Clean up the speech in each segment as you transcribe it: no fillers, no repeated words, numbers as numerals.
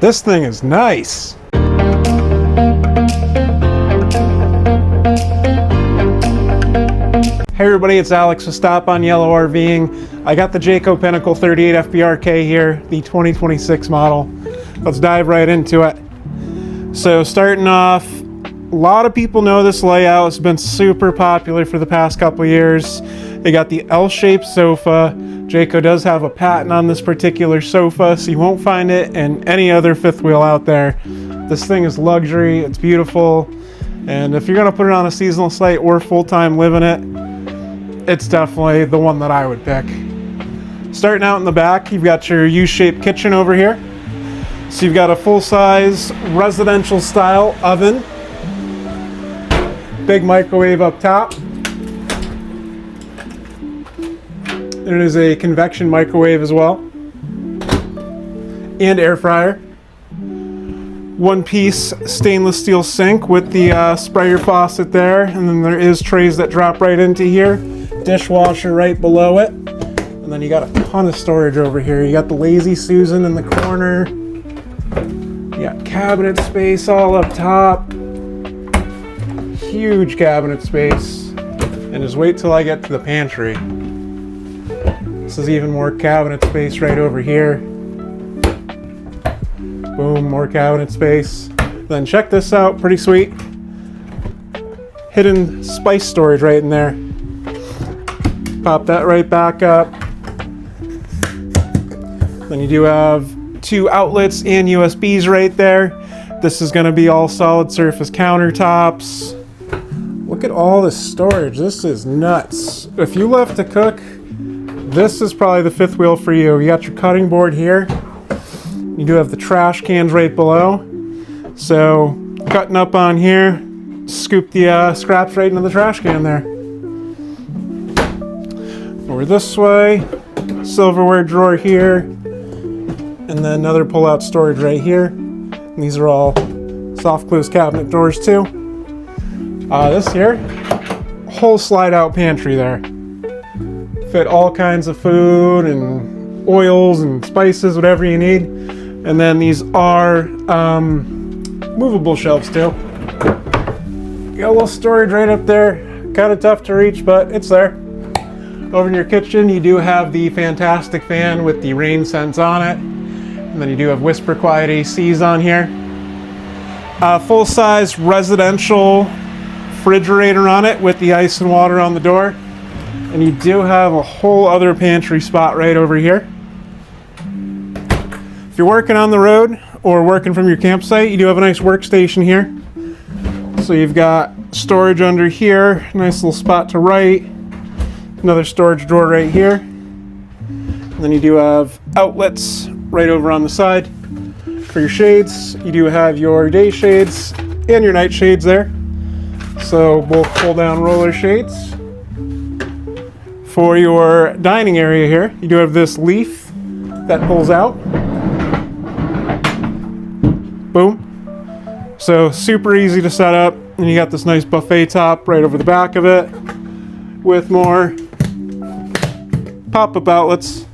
This thing is nice. Hey everybody, it's Alex with Stop on Yellow RVing. I got the Jayco Pinnacle 38FBRK here, the 2026 model. Let's dive right into it. So starting off, a lot of people know this layout. It's been super popular for the past couple years. They got the L-shaped sofa. Jayco does have a patent on this particular sofa, so you won't find it in any other fifth wheel out there. This thing is luxury, it's beautiful, and if you're gonna put it on a seasonal site or full-time live in it, it's definitely the one that I would pick. Starting out in the back, you've got your U-shaped kitchen over here. So you've got a full-size residential style oven, big microwave up top. It is a convection microwave as well, and air fryer. One-piece stainless steel sink with the sprayer faucet there, and then there is trays that drop right into here. Dishwasher right below it, and then you got a ton of storage over here. You got the Lazy Susan in the corner. You got cabinet space all up top. Huge cabinet space, and just wait till I get to the pantry. This is even more cabinet space right over here. Boom, more cabinet space. Then check this out, pretty sweet. Hidden spice storage right in there. Pop that right back up. Then you do have two outlets and USBs right there. This is going to be all solid surface countertops. Look at all this storage. This is nuts. If you love to cook, this is probably the fifth wheel for you. You got your cutting board here. You do have the trash cans right below. So cutting up on here, scoop the scraps right into the trash can there. Over this way, silverware drawer here, and then another pull-out storage right here. And these are all soft close cabinet doors too. This here, whole slide-out pantry there. Fit all kinds of food and oils and spices, whatever you need. And then these are movable shelves too. Got a little storage right up there. Kind of tough to reach, but it's there. Over in your kitchen, you do have the fantastic fan with the rain sense on it. And then you do have whisper quiet ACs on here. Full-size residential refrigerator on it with the ice and water on the door. And you do have a whole other pantry spot right over here. If you're working on the road or working from your campsite, you do have a nice workstation here. So you've got storage under here, nice little spot to write. Another storage drawer right here. And then you do have outlets right over on the side. For your shades, you do have your day shades and your night shades there. So both pull down roller shades. For your dining area here, you do have this leaf that pulls out. Boom. So super easy to set up. And you got this nice buffet top right over the back of it with more pop-up outlets.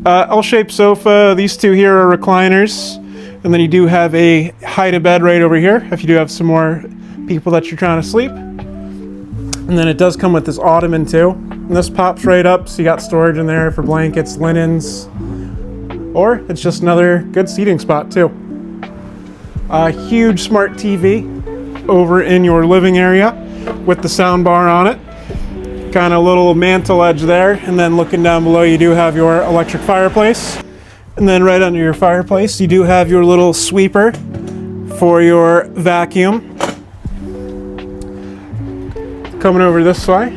L-shaped sofa. These two here are recliners. And then you do have a hide-a-bed right over here if you do have some more people that you're trying to sleep. And then it does come with this ottoman too. And this pops right up, so you got storage in there for blankets, linens, or it's just another good seating spot too. A huge smart TV over in your living area with the sound bar on it. Kind of little mantle edge there, and then looking down below you do have your electric fireplace. And then right under your fireplace you do have your little sweeper for your vacuum. Coming over this way,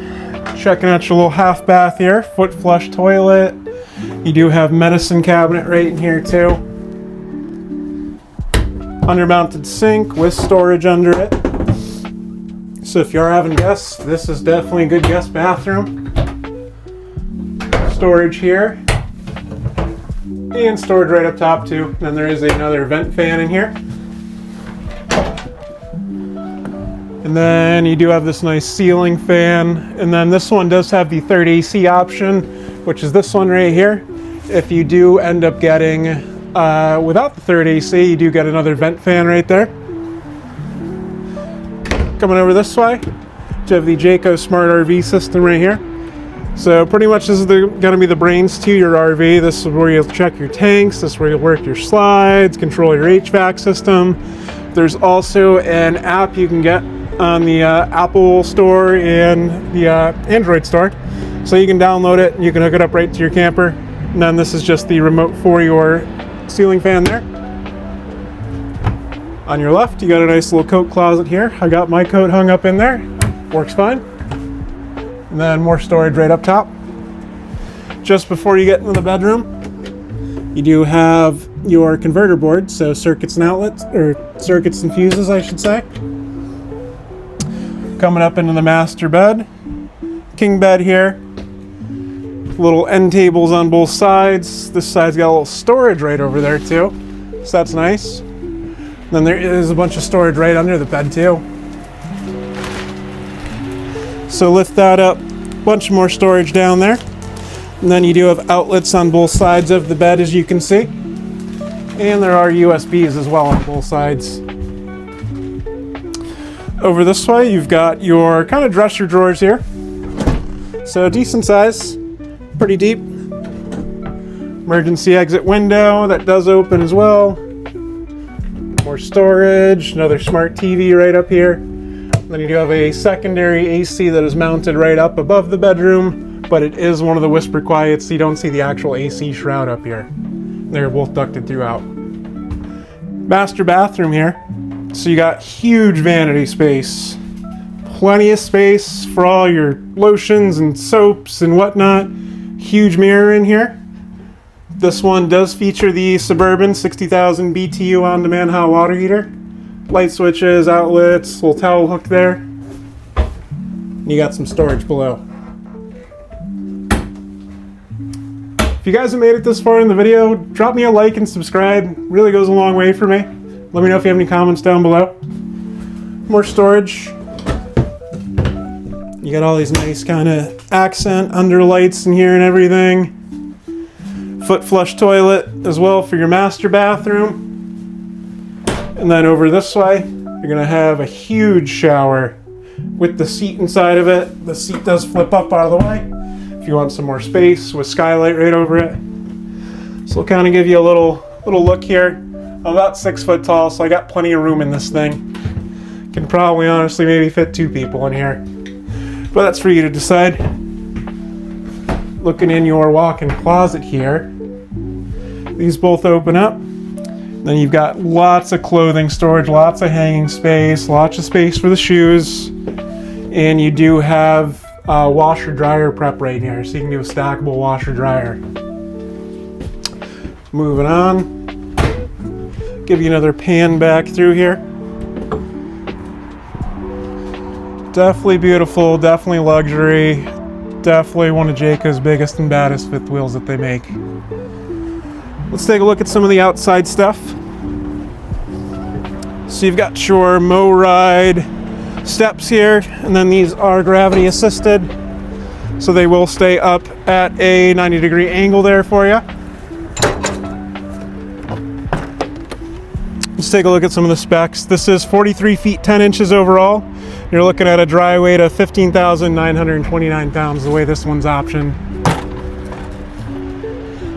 checking out your little half bath here, foot flush toilet. You do have medicine cabinet right in here too. Undermounted sink with storage under it. So if you're having guests, this is definitely a good guest bathroom. Storage here. And storage right up top too. Then there is another vent fan in here. And then you do have this nice ceiling fan. And then this one does have the third AC option, which is this one right here. If you do end up getting Without the third AC, you do get another vent fan right there. Coming over this way, you have the Jayco Smart RV system right here. So pretty much this is going to be the brains to your RV. This is where you'll check your tanks. This is where you'll work your slides, control your HVAC system. There's also an app you can get on the Apple Store and the Android Store. So you can download it and you can hook it up right to your camper. And then this is just the remote for your ceiling fan there. On your left, you got a nice little coat closet here. I got my coat hung up in there. Works fine. And then more storage right up top. Just before you get into the bedroom, you do have your converter board, so circuits and outlets, or circuits and fuses, I should say. Coming up into the master bed. King bed here. Little end tables on both sides. This side's got a little storage right over there too, so that's nice. Then there is a bunch of storage right under the bed too. So lift that up, bunch more storage down there. And then you do have outlets on both sides of the bed, as you can see. And there are USBs as well on both sides. Over this way, you've got your kind of dresser drawers here. So decent size, pretty deep. Emergency exit window that does open as well. More storage, another smart TV right up here. Then you do have a secondary AC that is mounted right up above the bedroom, but it is one of the whisper quiets, so you don't see the actual AC shroud up here. They're both ducted throughout. Master bathroom here. So you got huge vanity space. Plenty of space for all your lotions and soaps and whatnot. Huge mirror in here. This one does feature the Suburban 60,000 BTU on-demand hot water heater. Light switches, outlets, little towel hook there. And you got some storage below. If you guys have made it this far in the video, drop me a like and subscribe. It really goes a long way for me. Let me know if you have any comments down below. More storage. You got all these nice kind of accent underlights in here and everything. Foot flush toilet as well for your master bathroom. And then over this way, you're gonna have a huge shower with the seat inside of it. The seat does flip up out of the way if you want some more space with skylight right over it. So we'll kind of give you a little look here. I'm about 6 foot tall, so I got plenty of room in this thing. Can probably honestly maybe fit 2 people in here. But that's for you to decide. Looking in your walk-in closet here, these both open up. Then you've got lots of clothing storage, lots of hanging space, lots of space for the shoes. And you do have a washer dryer prep right here, so you can do a stackable washer dryer. Moving on. Give you another pan back through here. Definitely beautiful, definitely luxury. Definitely one of Jayco's biggest and baddest fifth wheels that they make. Let's take a look at some of the outside stuff. So you've got your mow ride steps here, and then these are gravity assisted. So they will stay up at a 90-degree angle there for you. Let's take a look at some of the specs. This is 43 feet 10 inches overall. You're looking at a dry weight of 15,929 pounds the way this one's optioned.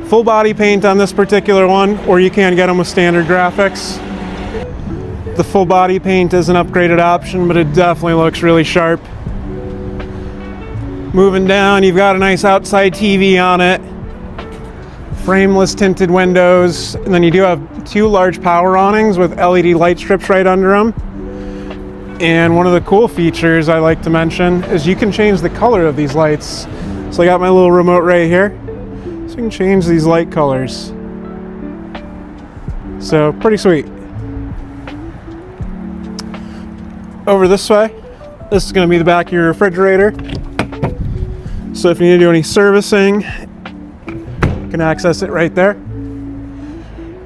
Full body paint on this particular one, or you can get them with standard graphics. The full body paint is an upgraded option, but it definitely looks really sharp. Moving down, you've got a nice outside TV on it. Frameless tinted windows, and then you do have 2 large power awnings with LED light strips right under them. And one of the cool features I like to mention is you can change the color of these lights. So I got my little remote right here, so you can change these light colors. So pretty sweet. Over this way, this is going to be the back of your refrigerator. So if you need to do any servicing, you can access it right there.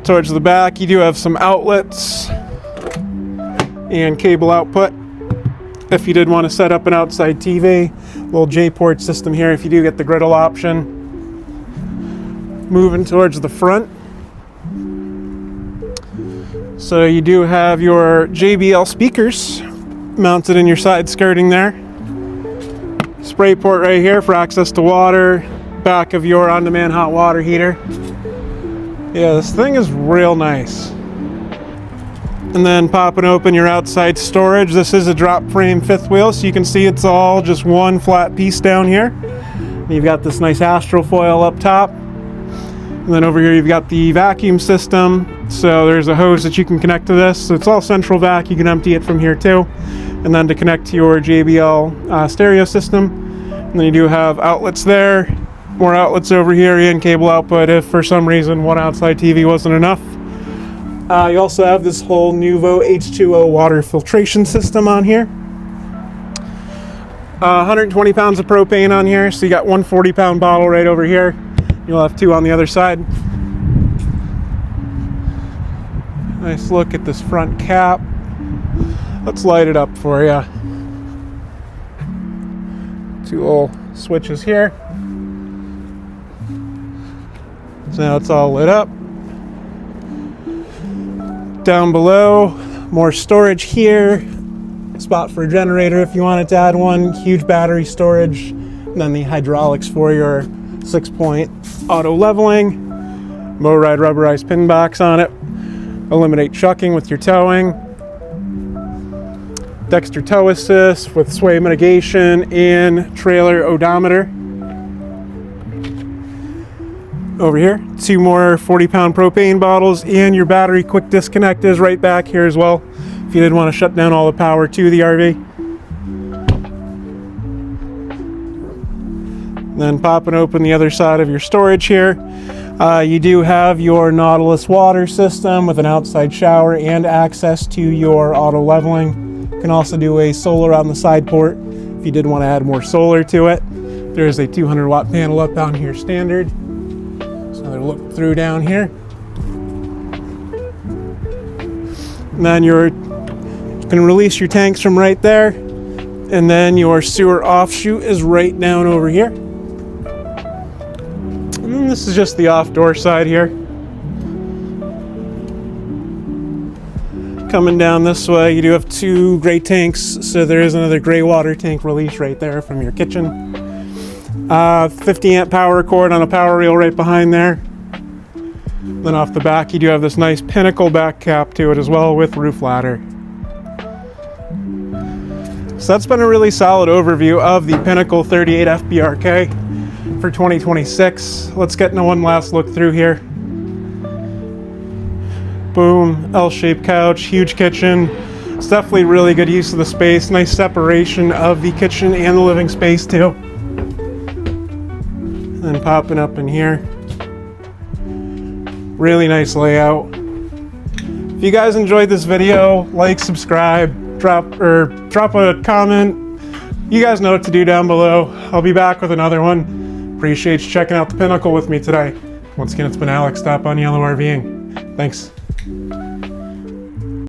Towards the back, you do have some outlets and cable output. If you did want to set up an outside TV, little J-port system here if you do get the griddle option. Moving towards the front, So you do have your JBL speakers mounted in your side skirting there. Spray port right here for access to water. Back of your on-demand hot water heater. Yeah, this thing is real nice. And then popping open your outside storage. This is a drop frame fifth wheel, so you can see it's all just one flat piece down here. You've got this nice astro foil up top. And then over here you've got the vacuum system. So there's a hose that you can connect to this. So it's all central vac. You can empty it from here too. And then to connect to your JBL stereo system. And then you do have outlets there. More outlets over here and cable output if for some reason one outside TV wasn't enough. You also have this whole Nuvo H2O water filtration system on here. 120 pounds of propane on here, so you got one 40-pound bottle right over here. You'll have two on the other side. Nice look at this front cap. Let's light it up for you. Two little switches here. So now it's all lit up. Down below, more storage here. Spot for a generator if you wanted to add one. Huge battery storage. And then the hydraulics for your 6-point auto leveling. Mow-ride rubberized pin box on it. Eliminate chucking with your towing. Dexter tow assist with sway mitigation and trailer odometer. Over here, two more 40-pound propane bottles, and your battery quick disconnect is right back here as well if you did want to shut down all the power to the RV. Then popping open the other side of your storage here, you do have your Nautilus water system with an outside shower and access to your auto leveling. You can also do a solar on the side port if you did want to add more solar to it. There's a 200-watt panel up on here standard. Another look through down here. And then you can release your tanks from right there. And then your sewer offshoot is right down over here. And then this is just the off-door side here. Coming down this way, you do have two gray tanks. So there is another gray water tank release right there from your kitchen. 50 amp power cord on a power reel right behind there. Then off the back you do have this nice Pinnacle back cap to it as well with roof ladder. So that's been a really solid overview of the Pinnacle 38FBRK for 2026. Let's get into one last look through here. Boom, L-shaped couch, huge kitchen. It's definitely really good use of the space. Nice separation of the kitchen and the living space too. Then popping up in here. Really nice layout. If you guys enjoyed this video, like, subscribe, drop a comment. You guys know what to do down below. I'll be back with another one. Appreciate you checking out the Pinnacle with me today. Once again, it's been Alex. Stop on Yellow RVing. Thanks.